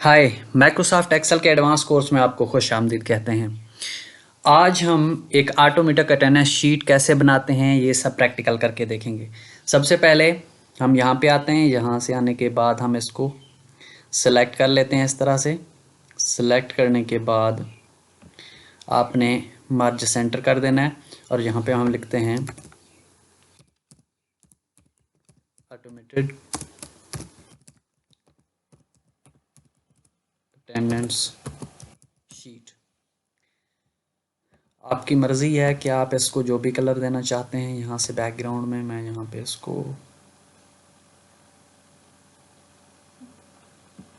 हाय। Microsoft Excel के advance course में आपको खुश आमदीद कहते हैं। आज हम एक ऑटोमेटिक अटेंडेंस शीट कैसे बनाते हैं ये सब प्रैक्टिकल करके देखेंगे। सबसे पहले हम यहाँ पे आते हैं। यहाँ से आने के बाद हम इसको सेलेक्ट कर लेते हैं। इस तरह से सेलेक्ट करने के बाद आपने मर्ज सेंटर कर देना है और यहाँ पे हम लिखते हैं ऑटोमेटेड अटेंडेंस शीट। आपकी मर्ज़ी है कि आप इसको जो भी कलर देना चाहते हैं। यहाँ से बैकग्राउंड में मैं यहाँ पे इसको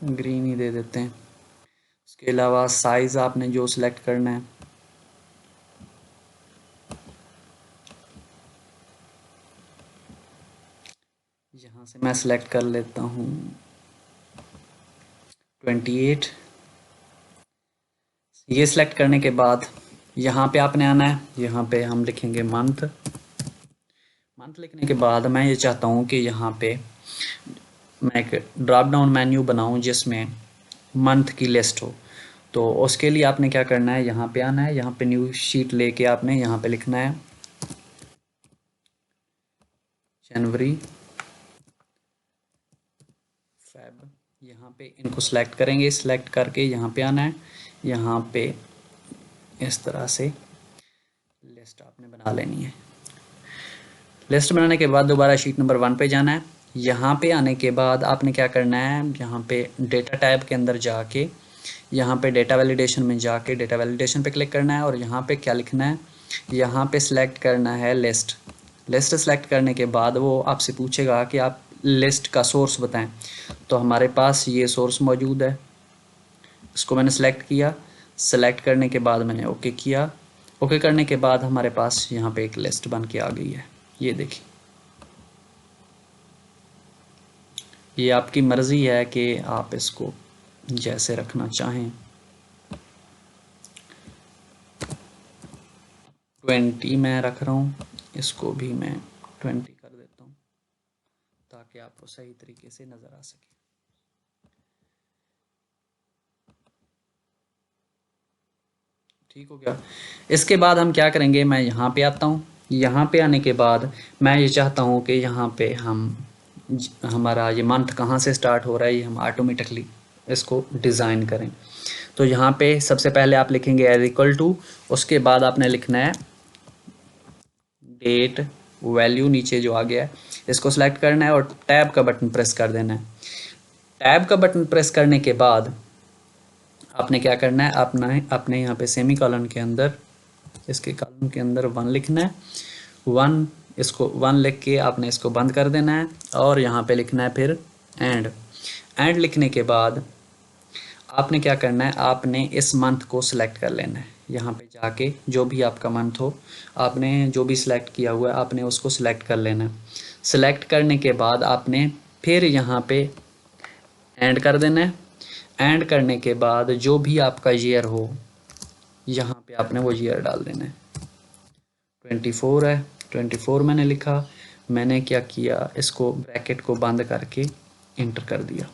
ग्रीन ही दे देते हैं। उसके अलावा साइज़ आपने जो सिलेक्ट करना है, यहाँ से मैं सिलेक्ट कर लेता हूँ 28। ये सिलेक्ट करने के बाद यहाँ पे आपने आना है। यहाँ पे हम लिखेंगे मंथ। मंथ लिखने के बाद मैं ये चाहता हूँ कि यहाँ पे मैं एक ड्रॉप डाउन मेन्यू बनाऊँ जिसमें मंथ की लिस्ट हो। तो उसके लिए आपने क्या करना है, यहाँ पे आना है। यहाँ पे न्यू शीट लेके आपने यहाँ पे लिखना है जनवरी, फेब। यहाँ पे इनको सेलेक्ट करेंगे। सेलेक्ट करके यहाँ पे आना है। यहाँ पे इस तरह से लिस्ट आपने बना लेनी है। लिस्ट बनाने के बाद दोबारा शीट नंबर 1 पे जाना है। यहाँ पे आने के बाद आपने क्या करना है, यहाँ पे डेटा टैब के अंदर जाके यहाँ पे डेटा वैलिडेशन में जाके डेटा वैलिडेशन पे क्लिक करना है और यहाँ पे क्या लिखना है, यहाँ पे सिलेक्ट करना है लिस्ट। लिस्ट सेलेक्ट करने के बाद वो आपसे पूछेगा कि आप लिस्ट का सोर्स बताएं। तो हमारे पास ये सोर्स मौजूद है। इसको मैंने सेलेक्ट किया। सेलेक्ट करने के बाद मैंने ओके किया। ओके करने के बाद हमारे पास यहाँ पे एक लिस्ट बन के आ गई है। ये देखिए, ये आपकी मर्ज़ी है कि आप इसको जैसे रखना चाहें। 20 मैं रख रहा हूँ। इसको भी मैं 20 कर देता हूँ ताकि आपको सही तरीके से नज़र आ सके। ठीक हो गया। इसके बाद हम क्या करेंगे, मैं यहाँ पे आता हूँ। यहाँ पे आने के बाद मैं ये चाहता हूँ कि यहाँ पे हम हमारा ये मंथ कहाँ से स्टार्ट हो रहा है ये हम ऑटोमेटिकली इसको डिज़ाइन करें। तो यहाँ पे सबसे पहले आप लिखेंगे एज इक्वल टू, उसके बाद आपने लिखना है डेट वैल्यू, नीचे जो आ गया है इसको सेलेक्ट करना है और टैब का बटन प्रेस कर देना है। टैब का बटन प्रेस करने के बाद आपने क्या करना है, अपने यहाँ पे सेमी कॉलन के अंदर, इसके कॉलम के अंदर 1 लिखना है। 1, इसको 1 लिख के आपने इसको बंद कर देना है और यहाँ पे लिखना है फिर एंड। एंड लिखने के बाद आपने क्या करना है, आपने इस मंथ को सिलेक्ट कर लेना है। यहाँ पे जाके जो भी आपका मंथ हो, आपने जो भी सिलेक्ट किया हुआ है आपने उसको सिलेक्ट कर लेना है। सिलेक्ट करने के बाद आपने फिर यहाँ पे एंड कर देना है। एंड करने के बाद जो भी आपका ईयर हो यहाँ पे आपने वो ईयर डाल देना है। 24 है, 24 मैंने लिखा। मैंने क्या किया, इसको ब्रैकेट को बंद करके इंटर कर दिया।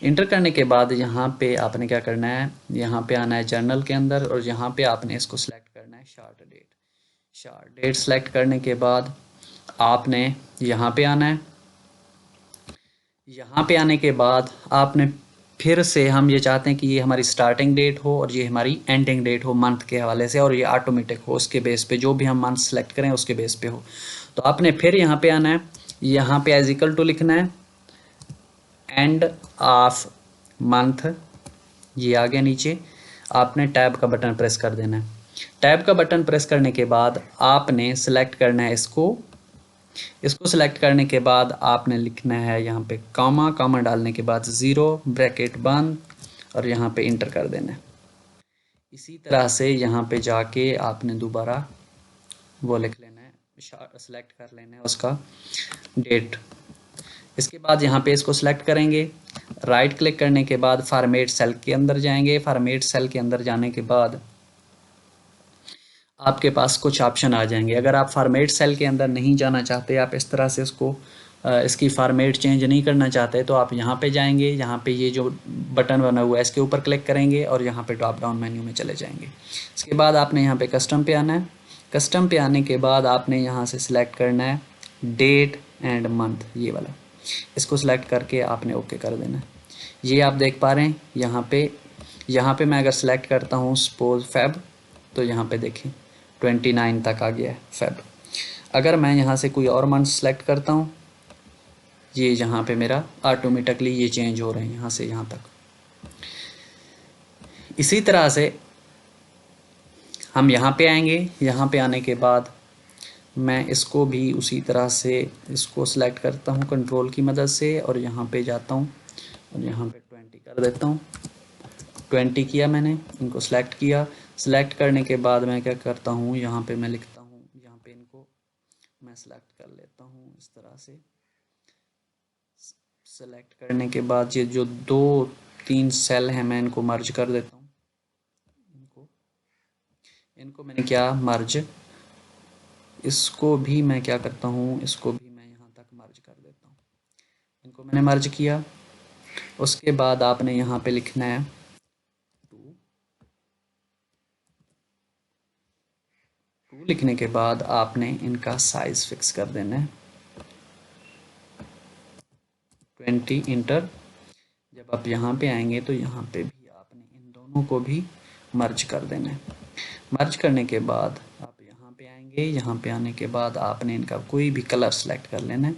इंटर करने के बाद यहाँ पे आपने क्या करना है, यहाँ पे आना है जर्नल के अंदर और यहाँ पे आपने इसको सिलेक्ट करना है short date. Short date select करने के बाद आपने यहाँ पे आना है। यहाँ पे आने के बाद आपने फिर से, हम ये चाहते हैं कि ये हमारी स्टार्टिंग डेट हो और ये हमारी एंडिंग डेट हो मंथ के हवाले से, और ये ऑटोमेटिक हो उसके बेस पे, जो भी हम मंथ सेलेक्ट करें उसके बेस पे हो। तो आपने फिर यहाँ पे आना है। यहाँ पे एज इक्वल टू लिखना है एंड ऑफ मंथ। ये आ गया नीचे। आपने टैब का बटन प्रेस कर देना है। टैब का बटन प्रेस करने के बाद आपने सेलेक्ट करना है इसको सेलेक्ट करने के बाद आपने लिखना है यहाँ पे कॉमा। कॉमा डालने के बाद 0 ब्रैकेट बंद और यहाँ पे इंटर कर देना है। इसी तरह से यहाँ पे जाके आपने दोबारा वो लिख लेना है, सेलेक्ट कर लेना है उसका डेट। इसके बाद यहाँ पे इसको सेलेक्ट करेंगे। राइट क्लिक करने के बाद फॉर्मेट सेल के अंदर जाएंगे। फॉर्मेट सेल के अंदर जाने के बाद आपके पास कुछ ऑप्शन आ जाएंगे। अगर आप फॉर्मेट सेल के अंदर नहीं जाना चाहते, आप इस तरह से इसको इसकी फॉर्मेट चेंज नहीं करना चाहते तो आप यहाँ पे जाएंगे, यहाँ पे ये जो बटन बना हुआ है इसके ऊपर क्लिक करेंगे और यहाँ पे ड्रॉप डाउन मेन्यू में चले जाएंगे। इसके बाद आपने यहाँ पे कस्टम पे आना है। कस्टम पे आने के बाद आपने यहाँ से सिलेक्ट करना है डेट एंड मंथ, ये वाला, इसको सिलेक्ट करके आपने ओके कर देना है। ये आप देख पा रहे हैं यहाँ पे मैं अगर सिलेक्ट करता हूँ सपोज फेब, तो यहाँ पे देखें 29 तक आ गया है फेब। अगर मैं यहाँ से कोई और मंथ सेलेक्ट करता हूँ, ये यहाँ पे मेरा ऑटोमेटिकली ये चेंज हो रहे हैं यहाँ से यहाँ तक। इसी तरह से हम यहाँ पे आएंगे। यहाँ पे आने के बाद मैं इसको भी उसी तरह से इसको सिलेक्ट करता हूँ कंट्रोल की मदद से और यहाँ पे जाता हूँ और यहाँ पे 20 कर देता हूँ। 20 किया मैंने, इनको सिलेक्ट किया। सिलेक्ट करने के बाद मैं क्या करता हूँ, यहाँ पे मैं लिखता हूँ, यहाँ पे इनको मैं सिलेक्ट कर लेता हूँ इस तरह से। सेलेक्ट करने के बाद ये जो 2-3 सेल हैं मैं इनको मर्ज कर देता हूँ। इनको मैंने क्या मर्ज, इसको भी मैं क्या करता हूँ, इसको भी मैं यहाँ तक मर्ज कर देता हूँ। इनको मैंने मर्ज किया। उसके बाद आपने यहाँ पे लिखना है 2 लिखने के बाद आपने इनका साइज फिक्स कर देना है 20 इंटर। जब आप यहाँ पे आएंगे तो यहाँ पे भी आपने इन दोनों को भी मर्ज कर देना है। मर्ज करने के बाद आप यहाँ पे आएंगे। यहाँ पे आने के बाद आपने इनका कोई भी कलर सेलेक्ट कर लेना है।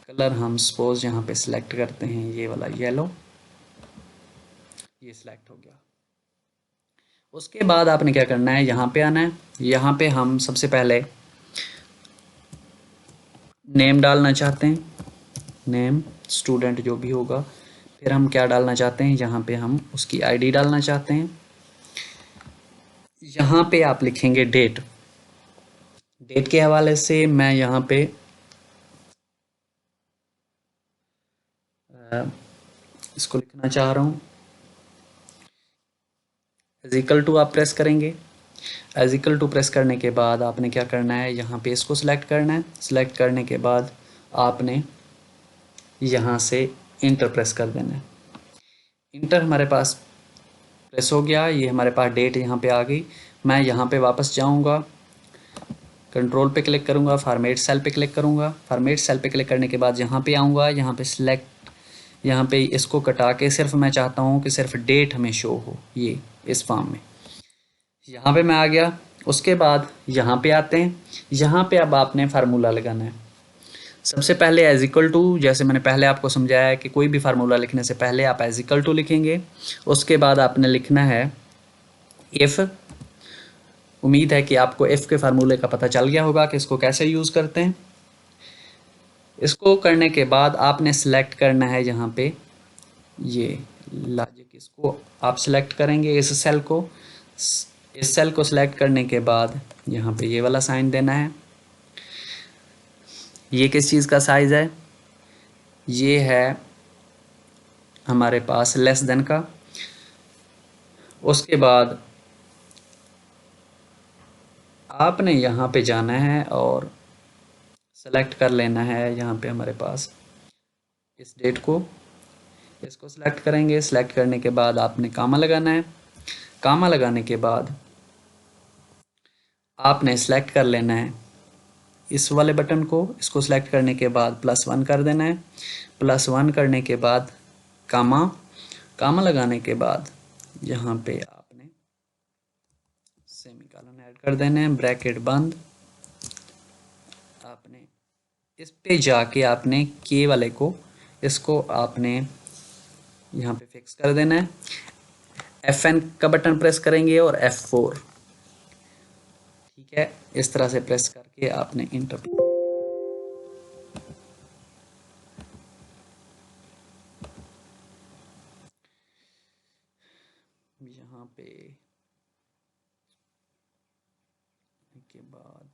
कलर हम सपोज यहाँ पे सिलेक्ट करते हैं ये वाला येलो, ये सिलेक्ट हो गया। उसके बाद आपने क्या करना है, यहाँ पे आना है। यहाँ पे हम सबसे पहले नेम डालना चाहते हैं, नेम स्टूडेंट जो भी होगा। फिर हम क्या डालना चाहते हैं, यहाँ पे हम उसकी आईडी डालना चाहते हैं। यहाँ पे आप लिखेंगे डेट। डेट के हवाले से मैं यहाँ पे इसको लिखना चाह रहा हूँ एज इक्वल टू आप प्रेस करेंगे। एज इक्वल टू प्रेस करने के बाद आपने क्या करना है, यहाँ पे इसको सिलेक्ट करना है। सिलेक्ट करने के बाद आपने यहाँ से इंटर प्रेस कर देना है। इंटर हमारे पास प्रेस हो गया। ये हमारे पास डेट यहाँ पे आ गई। मैं यहाँ पे वापस जाऊँगा, कंट्रोल पे क्लिक करूँगा, फॉर्मेट सेल पे क्लिक करूँगा। फॉर्मेट सेल पे क्लिक करने के बाद यहाँ पे आऊँगा। यहाँ पे सिलेक्ट, यहाँ पे इसको कटा के सिर्फ मैं चाहता हूँ कि सिर्फ डेट हमें शो हो, ये इस फॉर्म में। यहाँ पे मैं आ गया। उसके बाद यहाँ पे आते हैं। यहाँ पे अब आपने फार्मूला लगाना है। सबसे पहले एज इक्वल टू, जैसे मैंने पहले आपको समझाया है कि कोई भी फार्मूला लिखने से पहले आप एज इक्वल टू लिखेंगे। उसके बाद आपने लिखना है इफ़। उम्मीद है कि आपको इफ़ के फार्मूले का पता चल गया होगा कि इसको कैसे यूज़ करते हैं। इसको करने के बाद आपने सेलेक्ट करना है यहाँ पे ये लॉजिक, इसको आप सेलेक्ट करेंगे इस सेल को। इस सेल को सिलेक्ट करने के बाद यहाँ पे ये वाला साइन देना है। ये किस चीज़ का साइज़ है, ये है हमारे पास लेस देन का। उसके बाद आपने यहाँ पे जाना है और सेलेक्ट कर लेना है यहाँ पे हमारे पास इस डेट को। इसको सिलेक्ट करेंगे। सिलेक्ट करने के बाद आपने कामा लगाना है। कामा लगाने के बाद आपने सेलेक्ट कर लेना है इस वाले बटन को। इसको सिलेक्ट करने के बाद +1 कर देना है। +1 करने के बाद कामा, कामा लगाने के बाद यहाँ पे आपने सेमीकोलन ऐड कर देना है, ब्रैकेट बंद। आपने इस पे जाके आपने के वाले को, इसको आपने यहाँ पे फिक्स कर देना है। FN का बटन प्रेस करेंगे और F4, ठीक है। इस तरह से प्रेस करके आपने इंटर, यहाँ पे के बाद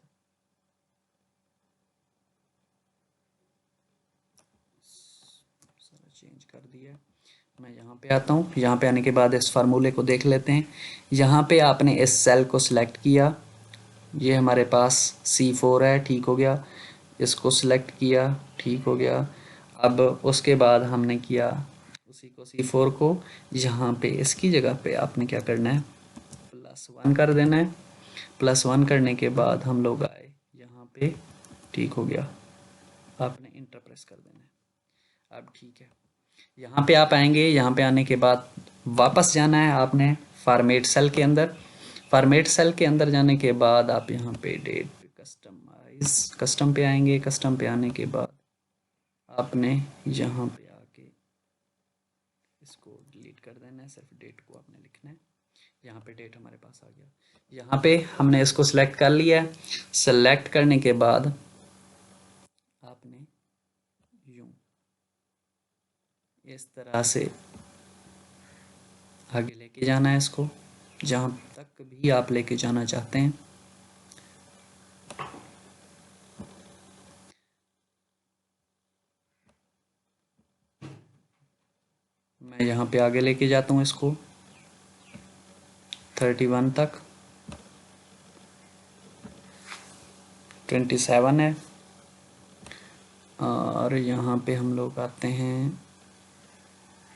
सारा चेंज कर दिया। मैं यहाँ पे आता हूँ। यहाँ पे आने के बाद इस फार्मूले को देख लेते हैं। यहाँ पे आपने इस सेल को सिलेक्ट किया, ये हमारे पास C4 है, ठीक हो गया। इसको सिलेक्ट किया, ठीक हो गया। अब उसके बाद हमने किया उसी को C4 को यहाँ पे इसकी जगह पे आपने क्या करना है, +1 कर देना है। +1 करने के बाद हम लोग आए यहाँ पे, ठीक हो गया, आपने इंटर प्रेस कर देना है। अब ठीक है, यहाँ पे आप आएंगे, यहाँ पे आने के बाद वापस जाना है आपने फॉर्मेट सेल के अंदर। फॉर्मेट सेल के अंदर जाने के बाद आप यहाँ पे डेट पे कस्टम पे आएंगे। कस्टम पे आने के बाद आपने यहाँ पे आके इसको डिलीट कर देना है, सिर्फ डेट को आपने लिखना है। यहाँ पे डेट हमारे पास आ गया। यहाँ पे हमने इसको सिलेक्ट कर लिया है। सेलेक्ट करने के बाद आपने यूं इस तरह से आगे लेके जाना है इसको, जहाँ तक भी आप लेके जाना चाहते हैं। मैं यहाँ पे आगे लेके जाता हूँ इसको 31 तक, 27 है, और यहाँ पे हम लोग आते हैं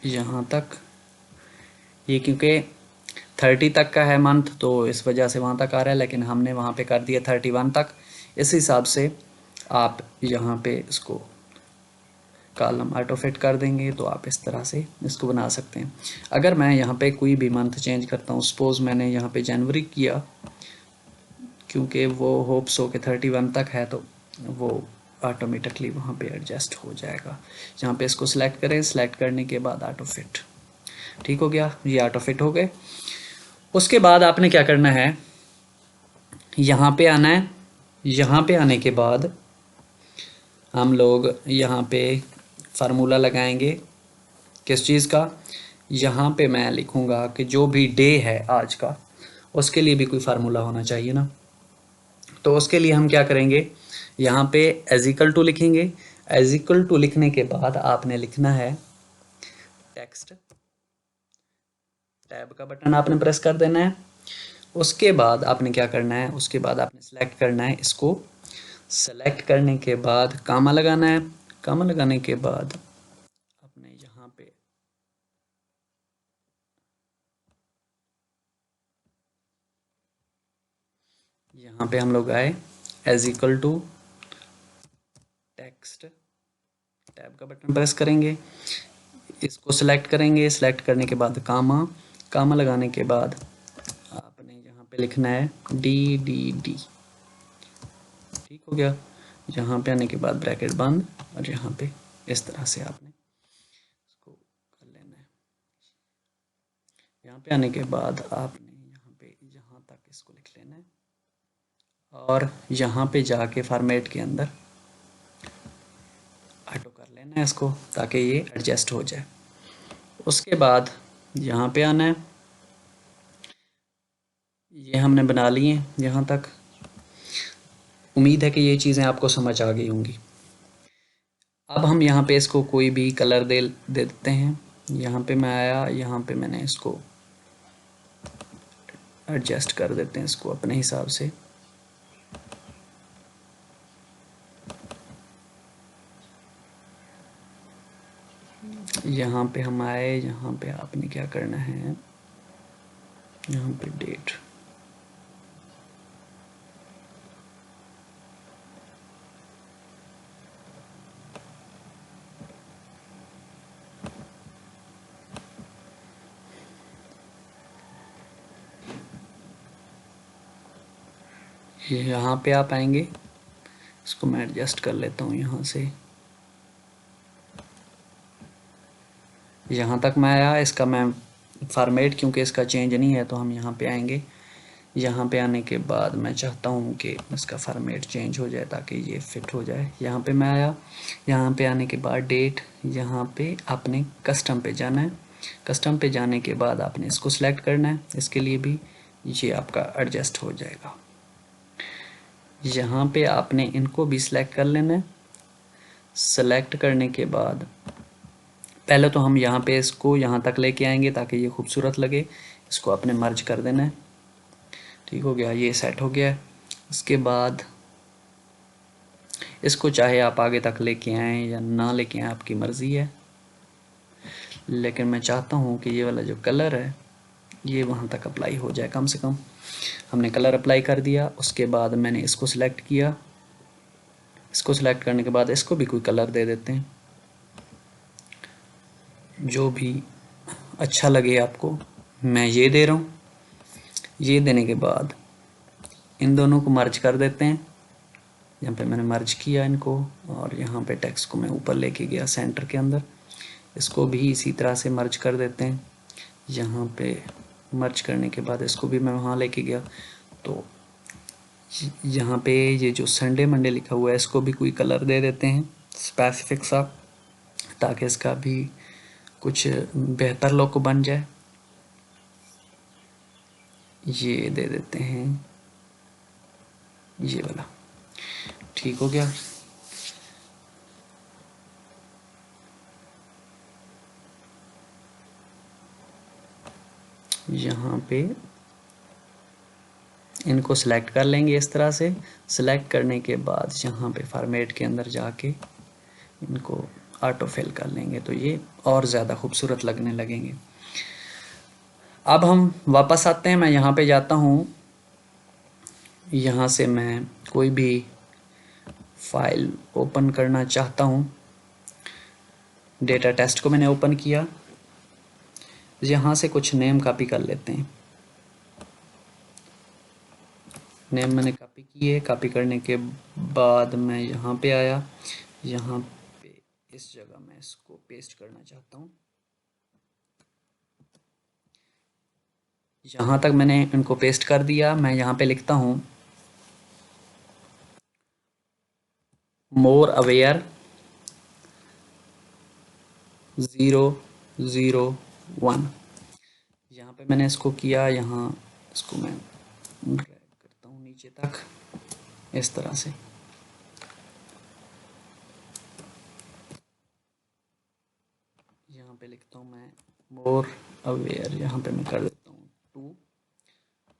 यहाँ तक। ये क्योंकि 30 तक का है मंथ, तो इस वजह से वहाँ तक आ रहा है, लेकिन हमने वहाँ पे कर दिया 31 तक। इस हिसाब से आप यहाँ पे इसको कॉलम ऑटो फिट कर देंगे, तो आप इस तरह से इसको बना सकते हैं। अगर मैं यहाँ पे कोई भी मंथ चेंज करता हूँ, सपोज़ मैंने यहाँ पे जनवरी किया, क्योंकि वो होप्स हो के 31 तक है, तो वो ऑटोमेटिकली वहाँ पे एडजस्ट हो जाएगा। यहाँ पे इसको सिलेक्ट करें, सिलेक्ट करने के बाद ऑटो फिट, ठीक हो गया, ये ऑटो फिट हो गए। उसके बाद आपने क्या करना है, यहाँ पे आना है। यहाँ पे आने के बाद हम लोग यहाँ पे फार्मूला लगाएंगे, किस चीज़ का, यहाँ पे मैं लिखूँगा कि जो भी डे है आज का, उसके लिए भी कोई फार्मूला होना चाहिए ना। तो उसके लिए हम क्या करेंगे, यहाँ पे एजिकल टू लिखेंगे। एजिकल टू लिखने के बाद आपने लिखना है टेक्स्ट, टैब का बटन आपने प्रेस कर देना है। उसके बाद आपने क्या करना है, उसके बाद आपने सेलेक्ट करना है इसको। सेलेक्ट करने के बाद कामा लगाना है। कामा लगाने के बाद आपने यहाँ पे हम लोग आए, as equal to text, tab का बटन प्रेस करेंगे, इसको सिलेक्ट करेंगे। सिलेक्ट करने के बाद कामा, कामा लगाने के बाद आपने यहाँ पे लिखना है DDD, ठीक हो गया। यहाँ पे आने के बाद ब्रैकेट बंद, और यहाँ पे इस तरह से आपने इसको कर लेना है। यहाँ पे आने के बाद आपने यहाँ पे यहाँ तक इसको लिख लेना है, और यहाँ पे जाके फॉर्मेट के अंदर ऑटो कर लेना है इसको, ताकि ये एडजस्ट हो जाए। उसके बाद यहाँ पे आना है, ये हमने बना लिए यहाँ तक। उम्मीद है कि ये चीज़ें आपको समझ आ गई होंगी। अब हम यहाँ पे इसको कोई भी कलर दे देते हैं। यहाँ पे मैं आया, यहाँ पे मैंने इसको एडजस्ट कर देते हैं इसको अपने हिसाब से। यहाँ पे हम आए, यहाँ पे आपने क्या करना है, यहाँ पे डेट, यहाँ पे आप आएंगे, इसको मैं एडजस्ट कर लेता हूँ यहाँ से। यहाँ तक मैं आया, इसका मैं फॉर्मेट, क्योंकि इसका चेंज नहीं है, तो हम यहाँ पे आएंगे। यहाँ पे आने के बाद मैं चाहता हूँ कि इसका फॉर्मेट चेंज हो जाए, ताकि ये फिट हो जाए। यहाँ पे मैं आया, यहाँ पे आने के बाद डेट, यहाँ पे आपने कस्टम पे जाना है। कस्टम पे जाने के बाद आपने इसको सिलेक्ट करना है, इसके लिए भी ये आपका एडजस्ट हो जाएगा। यहाँ पे आपने इनको भी सिलेक्ट कर लेना है। सेलेक्ट करने के बाद पहले तो हम यहाँ पे इसको यहाँ तक लेके आएंगे, ताकि ये खूबसूरत लगे। इसको आपने मर्ज कर देना है, ठीक हो गया, ये सेट हो गया है। उसके बाद इसको चाहे आप आगे तक लेके आएँ या ना लेके आएँ, आपकी मर्ज़ी है, लेकिन मैं चाहता हूँ कि ये वाला जो कलर है ये वहाँ तक अप्लाई हो जाए कम से कम। हमने कलर अप्लाई कर दिया, उसके बाद मैंने इसको सिलेक्ट किया। इसको सिलेक्ट करने के बाद इसको भी कोई कलर दे देते हैं, जो भी अच्छा लगे आपको। मैं ये दे रहा हूँ। ये देने के बाद इन दोनों को मर्ज कर देते हैं। यहाँ पे मैंने मर्ज किया इनको, और यहाँ पे टेक्स्ट को मैं ऊपर लेके गया सेंटर के अंदर। इसको भी इसी तरह से मर्ज कर देते हैं। यहाँ पे मर्ज करने के बाद इसको भी मैं वहाँ लेके गया। तो यहाँ पे ये जो संडे मंडे लिखा हुआ है इसको भी कोई कलर दे देते हैं स्पेसिफिक सा, ताकि इसका भी कुछ बेहतर लुक बन जाए। ये दे देते हैं ये वाला। ठीक हो गया। यहाँ पे इनको सिलेक्ट कर लेंगे इस तरह से। सिलेक्ट करने के बाद यहाँ पे फॉर्मेट के अंदर जाके इनको ऑटो फिल कर लेंगे, तो ये और ज़्यादा खूबसूरत लगने लगेंगे। अब हम वापस आते हैं। मैं यहाँ पे जाता हूँ, यहाँ से मैं कोई भी फाइल ओपन करना चाहता हूँ। डेटा टेस्ट को मैंने ओपन किया। यहाँ से कुछ नेम कॉपी कर लेते हैं। नेम मैंने कॉपी किए। कॉपी करने के बाद मैं यहाँ पे आया। यहाँ पे इस जगह मैं इसको पेस्ट करना चाहता हूँ। यहाँ तक मैंने इनको पेस्ट कर दिया। मैं यहाँ पे लिखता हूँ मोर अवेयर 001। यहाँ पे मैंने इसको किया। यहाँ इसको मैं ड्रैग करता हूँ नीचे तक इस तरह से। यहाँ पे लिखता हूँ मैं मोर अवेयर। यहाँ पे मैं कर देता हूँ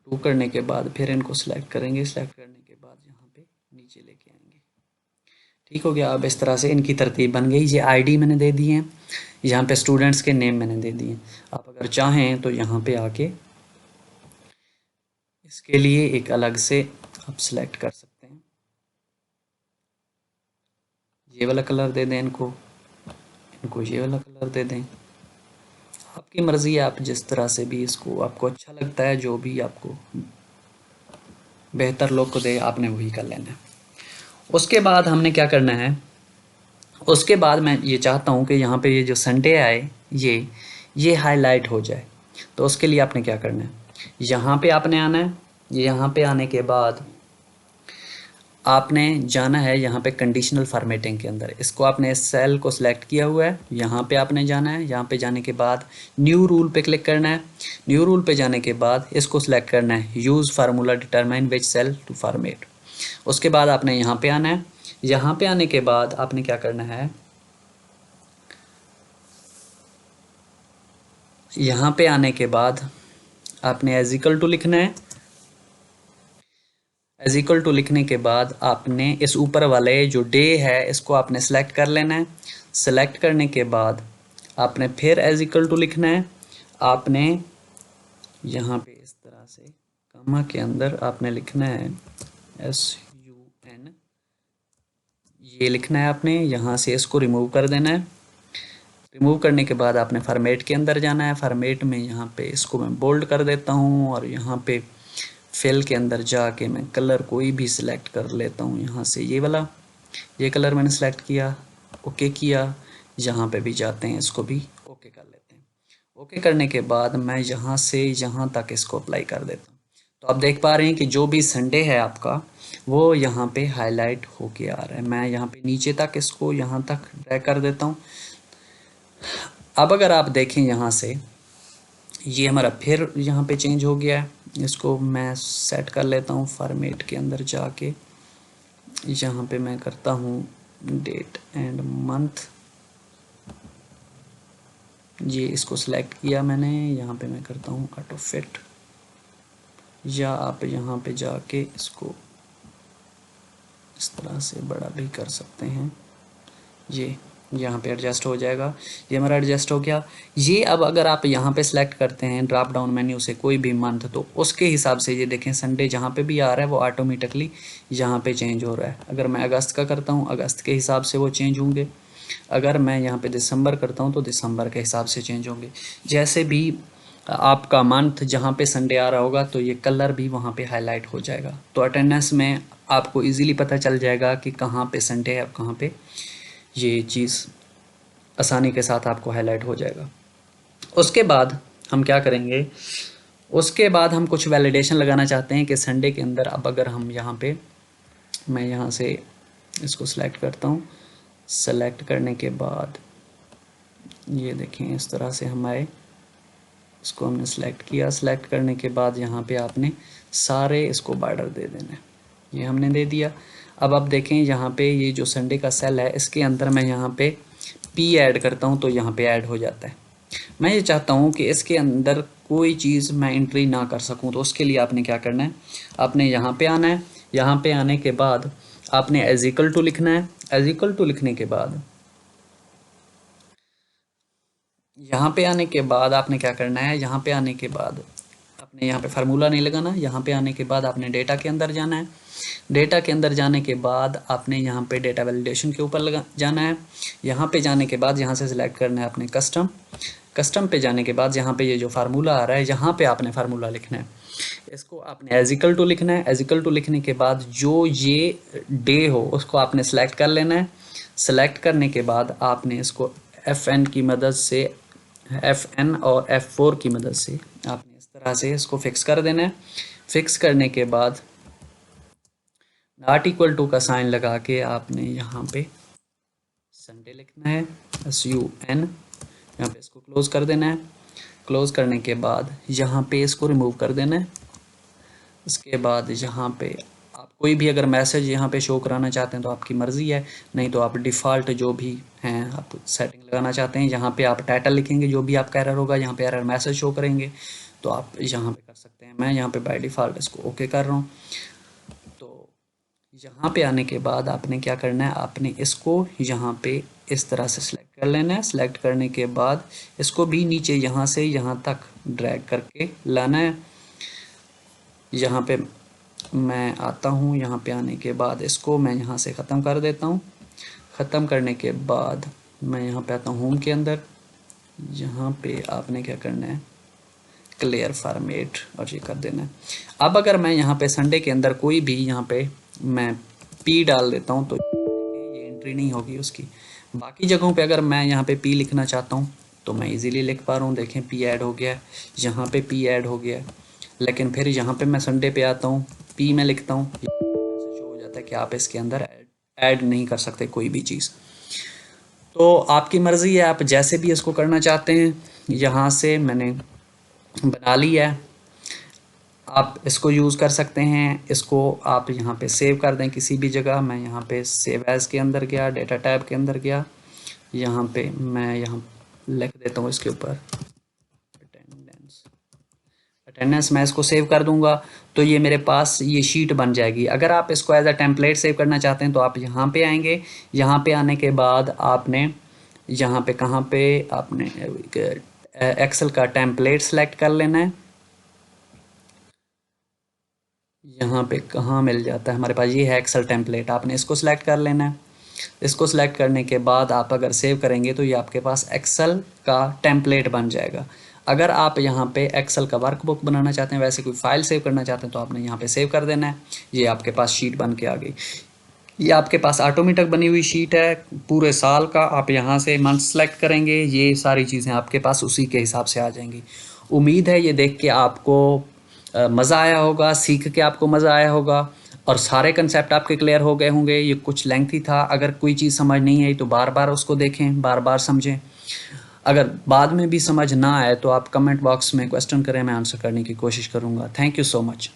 2 करने के बाद फिर इनको सिलेक्ट करेंगे। सिलेक्ट करने के बाद यहाँ पे नीचे लेके आएंगे। ठीक हो गया। अब इस तरह से इनकी तरतीब बन गई। ये आईडी मैंने दे दी है। यहाँ पे स्टूडेंट्स के नेम मैंने दे दिए। आप अगर चाहें तो यहाँ पे आके इसके लिए एक अलग से आप सिलेक्ट कर सकते हैं। ये वाला कलर दे दें इनको ये वाला कलर दे दें। आपकी मर्ज़ी है, आप जिस तरह से भी इसको आपको अच्छा लगता है, जो भी आपको बेहतर लुक दे आपने वही कर लेना है। उसके बाद हमने क्या करना है, उसके बाद मैं ये चाहता हूँ कि यहाँ पे ये जो संडे आए ये हाईलाइट हो जाए। तो उसके लिए आपने क्या करना है, यहाँ पे आपने आना है। यहाँ पे आने के बाद आपने जाना है यहाँ पे कंडीशनल फॉर्मेटिंग के अंदर। इसको आपने इस सेल को सिलेक्ट किया हुआ है, यहाँ पे आपने जाना है। यहाँ पे जाने के बाद न्यू रूल पे क्लिक करना है। न्यू रूल पे जाने के बाद इसको सिलेक्ट करना है use formula determine which cell to format. उसके बाद आपने यहाँ पे आना है। यहाँ पे आने के बाद आपने क्या करना है, यहाँ पे आने के बाद आपने एज इक्वल टू लिखना है। एज इक्वल टू लिखने के बाद आपने इस ऊपर वाले जो डे है इसको आपने सेलेक्ट कर लेना है। सेलेक्ट करने के बाद आपने फिर एज इक्वल टू लिखना है। आपने यहाँ पे इस तरह से कॉमा के अंदर आपने लिखना है SUN, ये लिखना है आपने। यहाँ से इसको रिमूव कर देना है। रिमूव करने के बाद आपने फॉर्मेट के अंदर जाना है। फॉर्मेट में यहाँ पे इसको मैं बोल्ड कर देता हूँ, और यहाँ पे फिल के अंदर जाके मैं कलर कोई भी सिलेक्ट कर लेता हूँ। यहाँ से ये वाला, ये कलर मैंने सेलेक्ट किया, ओके किया। यहाँ पे भी जाते हैं, इसको भी ओके कर लेते हैं। ओके करने के बाद मैं यहाँ से यहाँ तक इसको अप्लाई कर देता हूँ। तो आप देख पा रहे हैं कि जो भी संडे है आपका वो यहाँ पे हाईलाइट होके आ रहा है। मैं यहाँ पे नीचे तक इसको यहाँ तक ड्रैग कर देता हूँ। अब अगर आप देखें यहाँ से, ये हमारा फिर यहाँ पे चेंज हो गया है। इसको मैं सेट कर लेता हूँ फॉर्मेट के अंदर जाके। यहाँ पे मैं करता हूँ डेट एंड मंथ। ये इसको सिलेक्ट किया मैंने। यहाँ पे मैं करता हूँ ऑटो फिट, या आप यहाँ पे जाके इसको इस तरह से बड़ा भी कर सकते हैं। ये यहाँ पे एडजस्ट हो जाएगा, ये हमारा एडजस्ट हो गया। ये अब अगर आप यहाँ पे सिलेक्ट करते हैं ड्रॉप डाउन मेन्यू से कोई भी मंथ, तो उसके हिसाब से ये देखें संडे जहाँ पे भी आ रहा है वो ऑटोमेटिकली यहाँ पे चेंज हो रहा है। अगर मैं अगस्त का करता हूँ अगस्त के हिसाब से वो चेंज होंगे, अगर मैं यहाँ पे दिसंबर करता हूँ तो दिसंबर के हिसाब से चेंज होंगे। जैसे भी आपका मंथ जहाँ पे संडे आ रहा होगा तो ये कलर भी वहाँ पे हाईलाइट हो जाएगा, तो अटेंडेंस में आपको इजीली पता चल जाएगा कि कहाँ पे संडे है और कहाँ पे, ये चीज़ आसानी के साथ आपको हाईलाइट हो जाएगा। उसके बाद हम क्या करेंगे, उसके बाद हम कुछ वैलिडेशन लगाना चाहते हैं कि संडे के अंदर अब अगर हम यहाँ पे, मैं यहाँ से इसको सिलेक्ट करता हूँ, सेलेक्ट करने के बाद ये देखें इस तरह से हम आए, इसको हमने सेलेक्ट किया, सेलेक्ट करने के बाद यहाँ पे आपने सारे इसको बॉर्डर दे देना है, ये हमने दे दिया। अब आप देखें यहाँ पे ये जो संडे का सेल है इसके अंदर मैं यहाँ पे पी ऐड करता हूँ तो यहाँ पे ऐड हो जाता है। मैं ये चाहता हूँ कि इसके अंदर कोई चीज़ मैं एंट्री ना कर सकूँ, तो उसके लिए आपने क्या करना है, आपने यहाँ पे आना है, यहाँ पे आने के बाद आपने एज इक्वल टू लिखना है। एज इक्वल टू लिखने के बाद यहाँ पे आने के बाद आपने क्या करना है, यहाँ पे आने के बाद आपने यहाँ पे फार्मूला नहीं लगाना, यहाँ पे आने के बाद आपने डेटा के अंदर जाना है। डेटा के अंदर जाने के बाद आपने यहाँ पे डेटा वैलिडेशन के ऊपर जाना है। यहाँ पे जाने के बाद यहाँ से सिलेक्ट करना है आपने कस्टम। कस्टम पे जाने के बाद यहाँ पे ये जो फार्मूला आ रहा है यहाँ पे आपने फार्मूला लिखना है, इसको आपने एज इक्वल टू लिखना है। एज इक्वल टू लिखने के बाद जो ये डे हो उसको आपने सेलेक्ट कर लेना है। सेलेक्ट करने के बाद आपने इसको FN की मदद से, FN और F4 की मदद से आपने इस तरह से इसको फिक्स कर देना है। फिक्स करने के बाद नॉट इक्वल टू का साइन लगा के आपने यहाँ पे संडे लिखना है, SUN, यहाँ पे इसको क्लोज कर देना है। क्लोज करने के बाद यहाँ पे इसको रिमूव कर देना है। उसके बाद यहाँ पे आप कोई भी अगर मैसेज यहाँ पे शो कराना चाहते हैं तो आपकी मर्ज़ी है, नहीं तो आप डिफ़ॉल्ट जो भी हैं आप सेटिंग लगाना चाहते हैं, यहाँ पे आप टाइटल लिखेंगे जो भी आपका एरर होगा, यहाँ पे एरर मैसेज शो करेंगे तो आप यहाँ पे कर सकते हैं। मैं यहाँ पे बाय डिफ़ॉल्ट इसको ओके कर रहा हूँ। तो यहाँ पे आने के बाद आपने क्या करना है, आपने इसको यहाँ पे इस तरह से सिलेक्ट कर लेना है। सिलेक्ट करने के बाद इसको भी नीचे यहाँ से यहाँ तक ड्रैग करके लाना है। यहाँ पे मैं आता हूँ, यहाँ पे आने के बाद इसको मैं यहाँ से ख़त्म कर देता हूँ। ख़त्म करने के बाद मैं यहाँ पे आता हूँ होम के अंदर, यहाँ पे आपने क्या करना है, क्लियर फॉर्मेट, और ये कर देना है। अब अगर मैं यहाँ पे संडे के अंदर कोई भी यहाँ पे मैं P डाल देता हूँ तो ये एंट्री नहीं होगी उसकी। बाकी जगहों पे अगर मैं यहाँ पे P लिखना चाहता हूँ तो मैं इजीली लिख पा रहा हूँ, देखें P ऐड हो गया है, यहाँ पे P ऐड हो गया है। लेकिन फिर यहाँ पे मैं संडे पे आता हूँ, P में लिखता हूँ, शो हो जाता है कि आप इसके अंदर ऐड नहीं कर सकते कोई भी चीज़। तो आपकी मर्ज़ी है, आप जैसे भी इसको करना चाहते हैं। यहाँ से मैंने बना लिया है, आप इसको यूज़ कर सकते हैं। इसको आप यहाँ पे सेव कर दें किसी भी जगह। मैं यहाँ पे सेव एज़ के अंदर गया, डेटा टैब के अंदर गया, यहाँ पे मैं यहाँ लिख देता हूँ इसके ऊपर अटेंडेंस। मैं इसको सेव कर दूंगा तो ये मेरे पास ये शीट बन जाएगी। अगर आप इसको एज अ टेम्पलेट सेव करना चाहते हैं तो आप यहाँ पे आएंगे। यहाँ पे आने के बाद आपने यहाँ पे कहाँ पे आपने एक्सेल का टेम्पलेट सेलेक्ट कर लेना है। यहाँ पे कहाँ मिल जाता है हमारे पास, ये है एक्सेल टेम्पलेट, आपने इसको सिलेक्ट कर लेना है। इसको सिलेक्ट करने के बाद आप अगर सेव करेंगे तो ये आपके पास एक्सेल का टेम्पलेट बन जाएगा। अगर आप यहाँ पे एक्सेल का वर्कबुक बनाना चाहते हैं, वैसे कोई फाइल सेव करना चाहते हैं तो आपने यहाँ पे सेव कर देना है। ये आपके पास शीट बन के आ गई। ये आपके पास ऑटोमेटिक बनी हुई शीट है पूरे साल का। आप यहाँ से मंथ सेलेक्ट करेंगे, ये सारी चीज़ें आपके पास उसी के हिसाब से आ जाएंगी। उम्मीद है ये देख के आपको मज़ा आया होगा, सीख के आपको मज़ा आया होगा और सारे कंसेप्ट आपके क्लियर हो गए होंगे। ये कुछ लेंथी था, अगर कोई चीज़ समझ नहीं आई तो बार बार उसको देखें, बार बार समझें। अगर बाद में भी समझ ना आए तो आप कमेंट बॉक्स में क्वेश्चन करें, मैं आंसर करने की कोशिश करूँगा। Thank you so much.